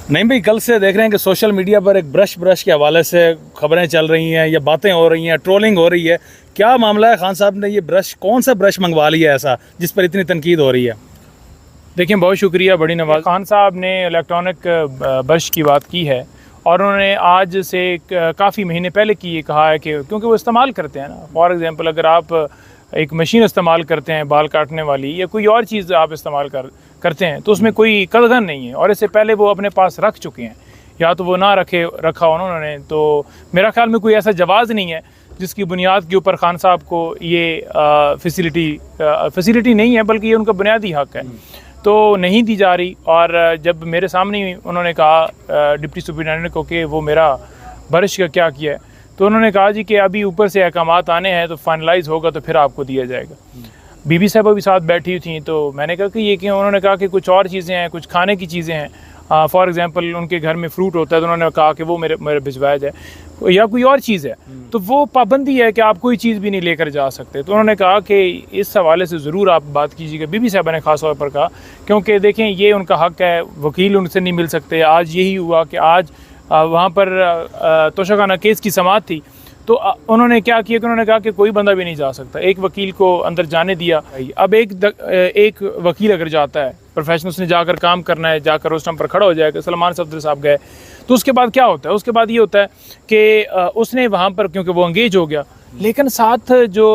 नहीं भाई, कल से देख रहे हैं कि सोशल मीडिया पर एक ब्रश के हवाले से खबरें चल रही हैं या बातें हो रही हैं, ट्रोलिंग हो रही है। क्या मामला है? खान साहब ने ये ब्रश, कौन सा ब्रश मंगवा लिया ऐसा जिस पर इतनी तनकीद हो रही है? देखिए, बहुत शुक्रिया बड़ी नवाज। खान साहब ने इलेक्ट्रॉनिक ब्रश की बात की है और उन्होंने आज से काफ़ी महीने पहले की ये कहा है कि क्योंकि वो इस्तेमाल करते हैं ना। फॉर एग्ज़ाम्पल, अगर आप एक मशीन इस्तेमाल करते हैं बाल काटने वाली या कोई और चीज़ आप इस्तेमाल करते हैं तो उसमें कोई कदगन नहीं है और इससे पहले वो अपने पास रख चुके हैं, या तो वो ना रखा उन्होंने, तो मेरा ख्याल में कोई ऐसा जवाज़ नहीं है जिसकी बुनियाद के ऊपर खान साहब को ये फैसिलिटी नहीं है, बल्कि ये उनका बुनियादी हक़ है, तो नहीं दी जा रही। और जब मेरे सामने उन्होंने कहा डिप्टी सुपरिटेंडेंट को कि वो मेरा ब्रश का क्या किया है, तो उन्होंने कहा जी कि अभी ऊपर से अहकामात आने हैं तो फाइनलाइज होगा तो फिर आपको दिया जाएगा। बीबी साहबा भी साथ बैठी थी, तो मैंने कहा कि ये क्यों? उन्होंने कहा कि कुछ और चीज़ें हैं, कुछ खाने की चीज़ें हैं। फॉर एग्ज़ाम्पल, उनके घर में फ्रूट होता है तो उन्होंने कहा कि वो मेरे भिजवाया जाए, या कोई और चीज़ है तो वो पाबंदी है कि आप कोई चीज़ भी नहीं लेकर जा सकते। तो उन्होंने कहा कि इस हवाले से ज़रूर आप बात कीजिएगा। बीबी साहबा ने ख़ास तौर पर कहा, क्योंकि देखें ये उनका हक़ है, वकील उनसे नहीं मिल सकते। आज यही हुआ कि आज वहाँ पर तोशाखाना केस की समाअत थी, तो उन्होंने क्या किया कि उन्होंने कहा कि कोई बंदा भी नहीं जा सकता। एक वकील को अंदर जाने दिया। अब एक वकील अगर जाता है, प्रोफेशनल, उसने जाकर काम करना है, जाकर उस टाइम पर खड़ा हो जाएगा। सलमान सफदर साहब गए तो उसके बाद क्या होता है? उसके बाद ये होता है कि उसने वहाँ पर, क्योंकि वो एंगेज हो गया, लेकिन साथ जो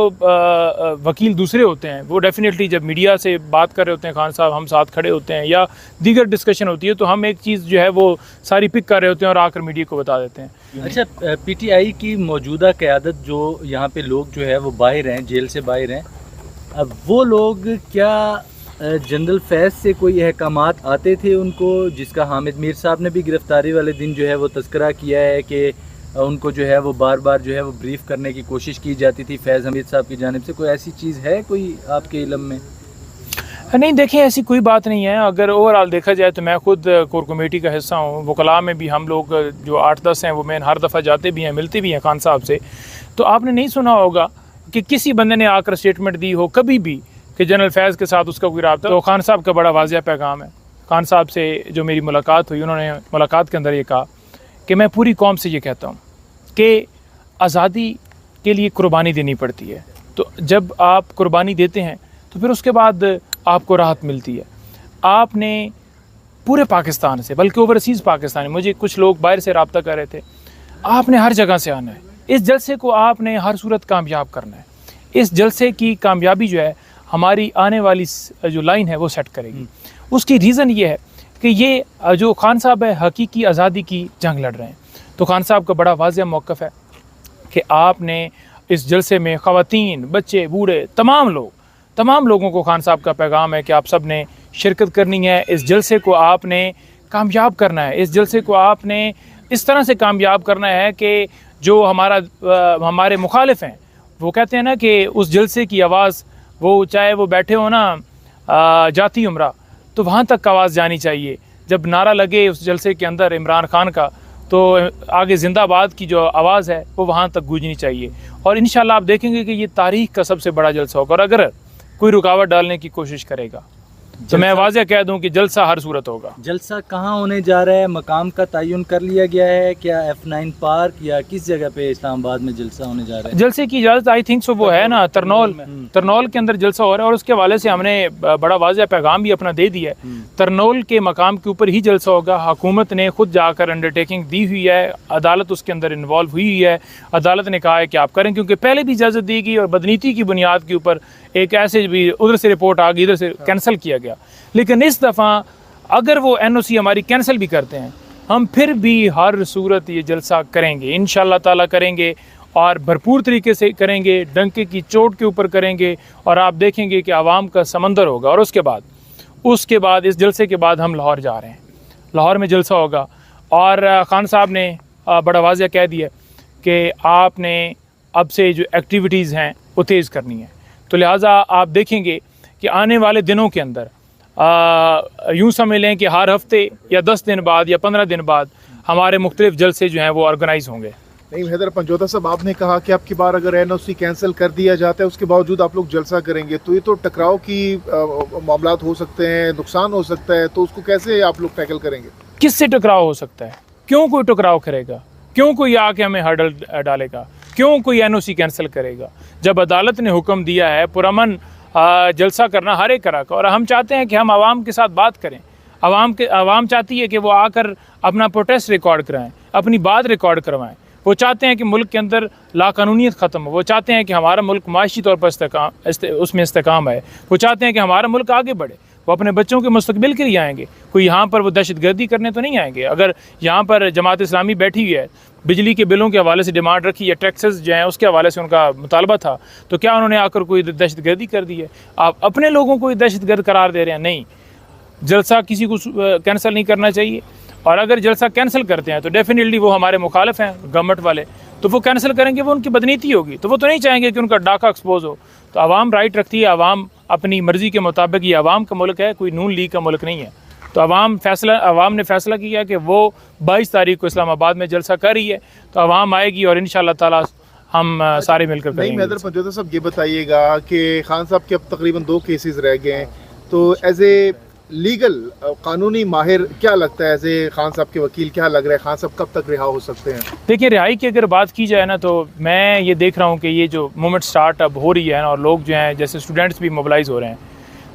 वकील दूसरे होते हैं वो डेफिनेटली जब मीडिया से बात कर रहे होते हैं, खान साहब हम साथ खड़े होते हैं या दीगर डिस्कशन होती है, तो हम एक चीज़ जो है वो सारी पिक कर रहे होते हैं और आकर मीडिया को बता देते हैं। अच्छा, पीटीआई की मौजूदा क़यादत जो यहाँ पे लोग जो है वो बाहर हैं, जेल से बाहर हैं, अब वो लोग क्या जनरल फैज़ से कोई अहकामात आते थे उनको, जिसका हामिद मीर साहब ने भी गिरफ़्तारी वाले दिन जो है वो तज़किरा किया है कि उनको जो है वो बार बार जो है वो ब्रीफ करने की कोशिश की जाती थी फैज़ हमीद साहब की जानिब से? कोई ऐसी चीज़ है कोई आपके इल्म में? नहीं, देखिए, ऐसी कोई बात नहीं है। अगर ओवरऑल देखा जाए तो मैं खुद कोर कमेटी का हिस्सा हूँ। वकला में भी हम लोग जो 8-10 हैं वो मैं हर दफ़ा जाते भी हैं, मिलते भी हैं खान साहब से। तो आपने नहीं सुना होगा कि किसी बंदे ने आकर स्टेटमेंट दी हो कभी भी कि जनरल फैज़ के साथ उसका कोई रब्ता। तो खान साहब का बड़ा वाज़िया पैगाम है। खान साहब से जो मेरी मुलाकात हुई, उन्होंने मुलाकात के अंदर ये कहा कि मैं पूरी कौम से ये कहता हूँ कि आज़ादी के लिए कुर्बानी देनी पड़ती है, तो जब आप कुर्बानी देते हैं तो फिर उसके बाद आपको राहत मिलती है। आपने पूरे पाकिस्तान से, बल्कि ओवरसीज़ पाकिस्तान, मुझे कुछ लोग बाहर से रब्ता कर रहे थे, आपने हर जगह से आना है। इस जलसे को आपने हर सूरत कामयाब करना है। इस जलसे की कामयाबी जो है हमारी आने वाली जो लाइन है वो सेट करेगी। उसकी रीज़न ये है कि ये जो खान साहब है हकीकी आज़ादी की जंग लड़ रहे हैं। तो खान साहब का बड़ा वाज़िया मौक़िफ़ है कि आपने इस जलसे में ख़वातीन, बच्चे, बूढ़े, तमाम लोगों को खान साहब का पैगाम है कि आप सब ने शिरकत करनी है। इस जलसे को आपने कामयाब करना है। इस जलसे को आपने इस तरह से कामयाब करना है कि जो हमारे मुखालिफ हैं वो कहते हैं ना कि उस जलसे की आवाज़, वो चाहे वो बैठे हो ना जाती उम्रा, तो वहाँ तक आवाज़ जानी चाहिए। जब नारा लगे उस जलसे के अंदर इमरान खान का, तो आगे जिंदाबाद की जो आवाज़ है वो वहाँ तक गूंजनी चाहिए। और इंशाल्लाह आप देखेंगे कि ये तारीख़ का सबसे बड़ा जलसा होगा। और अगर कोई रुकावट डालने की कोशिश करेगा तो मैं वाज़ह कह दूं कि जलसा हर सूरत होगा। जलसा कहाँ होने जा रहा है? मकाम का तयन कर लिया गया है क्या? F9 पार्क या किस जगह पे इस्लामाबाद में जलसा होने जा रहा है? जलसे की इजाज़त आई थिंक सो वो है ना तरनौल के अंदर जलसा हो रहा है, और उसके हवाले से हमने बड़ा वाज़ह पैगाम भी अपना दे दिया है। तरनौल के मकाम के ऊपर ही जलसा होगा। हुकूमत ने खुद जाकर अंडरटेकिंग दी हुई है, अदालत उसके अंदर इन्वॉल्व हुई है। अदालत ने कहा है कि आप करें, क्योंकि पहले भी इजाज़त दी गई और बदनीति की बुनियाद के ऊपर एक ऐसे भी उधर से रिपोर्ट आ गई, इधर से कैंसिल किया गया। लेकिन इस दफ़ा अगर वो NOC हमारी कैंसिल भी करते हैं, हम फिर भी हर सूरत ये जलसा करेंगे, इंशाअल्लाह ताला करेंगे, और भरपूर तरीके से करेंगे, डंके की चोट के ऊपर करेंगे, और आप देखेंगे कि आवाम का समंदर होगा। और उसके बाद इस जलसे के बाद हम लाहौर जा रहे हैं, लाहौर में जलसा होगा। और खान साहब ने बड़ा वाज़ह कह दिया कि आपने अब से जो एक्टिविटीज़ हैं वो तेज़ करनी है। तो लिहाजा आप देखेंगे कि आने वाले दिनों के अंदर यूँ समझ लें कि हर हफ्ते या 10 दिन बाद या 15 दिन बाद हमारे मुख्तलिफ जलसे जो हैं वो ऑर्गेनाइज़ होंगे। नहीं हैदर पंजोता साहब, आपने कहा कि आपकी बार अगर एनओसी कैंसिल कर दिया जाता है उसके बावजूद आप लोग जलसा करेंगे, तो ये तो टकराव की मामलात हो सकते हैं, नुकसान हो सकता है, तो उसको कैसे आप लोग टैकल करेंगे? किससे टकराव हो सकता है? क्यों कोई टकराव करेगा? क्यों कोई आके हमें हर्डल डालेगा? क्यों कोई एनओसी कैंसिल करेगा? जब अदालत ने हुक्म दिया है पुरअमन जलसा करना हर एक तरह का, और हम चाहते हैं कि हम आवाम के साथ बात करें। आवाम चाहती है कि वो आकर अपना प्रोटेस्ट रिकॉर्ड कराएं, अपनी बात रिकॉर्ड करवाएं। वो चाहते हैं कि मुल्क के अंदर लाकानूनियत ख़त्म हो। वो चाहते हैं कि हमारा मुल्क माशी तौर पर उसमें इस्तेकाम है। वो चाहते हैं कि हमारा मुल्क आगे बढ़े। वो अपने बच्चों के मुस्तकबिल के लिए आएंगे, कोई यहाँ पर वो दहशतगर्दी करने तो नहीं आएंगे। अगर यहाँ पर जमात इस्लामी बैठी हुई है, बिजली के बिलों के हवाले से डिमांड रखी है, टैक्सेस जो हैं उसके हवाले से उनका मुतालबा था, तो क्या उन्होंने आकर कोई दहशतगर्दी कर दी है? आप अपने लोगों को दहशतगर्द करार दे रहे हैं। नहीं, जलसा किसी को कैंसिल नहीं करना चाहिए, और अगर जलसा कैंसिल करते हैं तो डेफिनेटली वो हमारे मुखालिफ हैं गवर्नमेंट वाले, तो वो कैंसिल करेंगे, वो उनकी बदनीति होगी, तो वो तो नहीं चाहेंगे कि उनका डाका एक्सपोज हो। तो आवाम राइट रखती है, आवाम अपनी मर्ज़ी के मुताबिक, ये आवाम का मुल्क है, कोई नून लीग का मुल्क नहीं है। तो आवाम ने फैसला किया कि वो 22 तारीख को इस्लामाबाद में जलसा कर रही है, तो आवाम आएगी और इंशाअल्लाह ताला हम सारे मिलकर नहीं करेंगे। हैदर पंजोता साहब, ये बताइएगा कि खान साहब के अब तकरीबन 2 केसेस रह गए हैं, तो एज ए लीगल कानूनी माहिर क्या लगता है, एज ए खान साहब के वकील क्या लग रहा है, खान साहब कब तक रिहा हो सकते हैं? देखिए, रिहाई की अगर बात की जाए ना, तो मैं ये देख रहा हूँ कि ये जो मूवमेंट स्टार्ट अब हो रही है ना, और लोग जो हैं जैसे स्टूडेंट्स भी मोबिलाइज़ हो रहे हैं,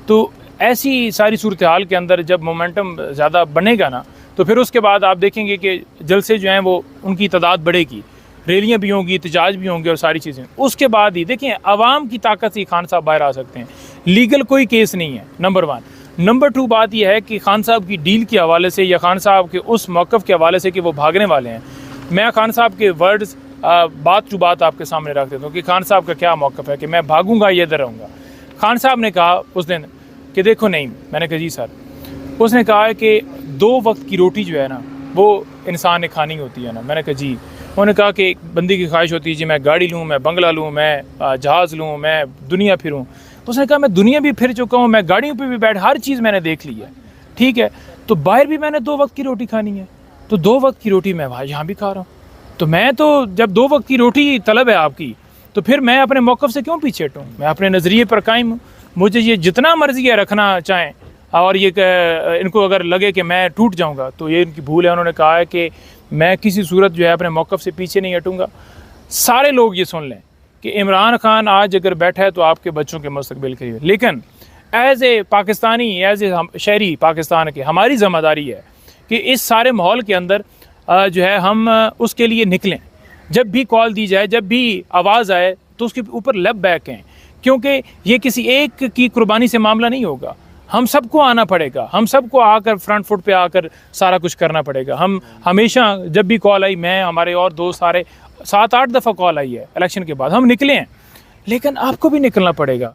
तो ऐसी सारी सूरत हाल के अंदर जब मोमेंटम ज़्यादा बनेगा ना, तो फिर उसके बाद आप देखेंगे कि जलसे जो हैं वो उनकी तादाद बढ़ेगी, रैलियाँ भी होंगी, एहतजाज भी होंगे और सारी चीज़ें। उसके बाद ही देखिए, आवाम की ताकत से खान साहब बाहर आ सकते हैं। लीगल कोई केस नहीं है, नंबर 1। नंबर 2 बात यह है कि खान साहब की डील के हवाले से या खान साहब के उस मौक़िफ़ के हवाले से कि वो भागने वाले हैं, मैं खान साहब के वर्ड्स बात टू बात आपके सामने रख देता हूँ कि खान साहब का क्या मौक़िफ़ है कि मैं भागूंगा या इधर रहूँगा। खान साहब ने कहा उस दिन कि देखो नहीं, मैंने कहा जी सर, उसने कहा है कि 2 वक्त की रोटी जो है ना वो इंसान ने खानी होती है ना। मैंने कहा जी। उन्होंने कहा कि एक बंदी की ख्वाहिश होती है जी मैं गाड़ी लूँ, मैं बंगला लूँ, मैं जहाज़ लूँ, मैं दुनिया फिरूँ। तो उसने कहा मैं दुनिया भी फिर चुका हूँ, मैं गाड़ियों पे भी बैठ, हर चीज़ मैंने देख ली है, ठीक है, तो बाहर भी मैंने 2 वक्त की रोटी खानी है, तो 2 वक्त की रोटी मैं वहाँ यहाँ भी खा रहा हूँ। तो मैं तो जब 2 वक्त की रोटी तलब है आपकी, तो फिर मैं अपने मौक़िफ़ से क्यों पीछे हटूँ? मैं अपने नज़रिए पर कायम हूँ। मुझे ये जितना मर्ज़ी है रखना चाहें, और ये इनको अगर लगे कि मैं टूट जाऊँगा तो ये इनकी भूल है। उन्होंने कहा है कि मैं किसी सूरत जो है अपने मौक़िफ़ से पीछे नहीं हटूँगा। सारे लोग ये सुन लें कि इमरान खान आज अगर बैठा है तो आपके बच्चों के मुस्तकबिल के लिए, लेकिन as a Pakistani, as a शहरी पाकिस्तान के, हमारी ज़िम्मेदारी है कि इस सारे माहौल के अंदर जो है हम उसके लिए निकलें। जब भी कॉल दी जाए, जब भी आवाज़ आए, तो उसके ऊपर लब बैक हैं, क्योंकि ये किसी एक की कुर्बानी से मामला नहीं होगा। हम सबको आना पड़ेगा, हम सबको आकर फ्रंट फुट पे आकर सारा कुछ करना पड़ेगा। हम हमेशा जब भी कॉल आई, मैं, हमारे और दोस्त सारे 7-8 दफ़ा कॉल आई है इलेक्शन के बाद, हम निकले हैं, लेकिन आपको भी निकलना पड़ेगा।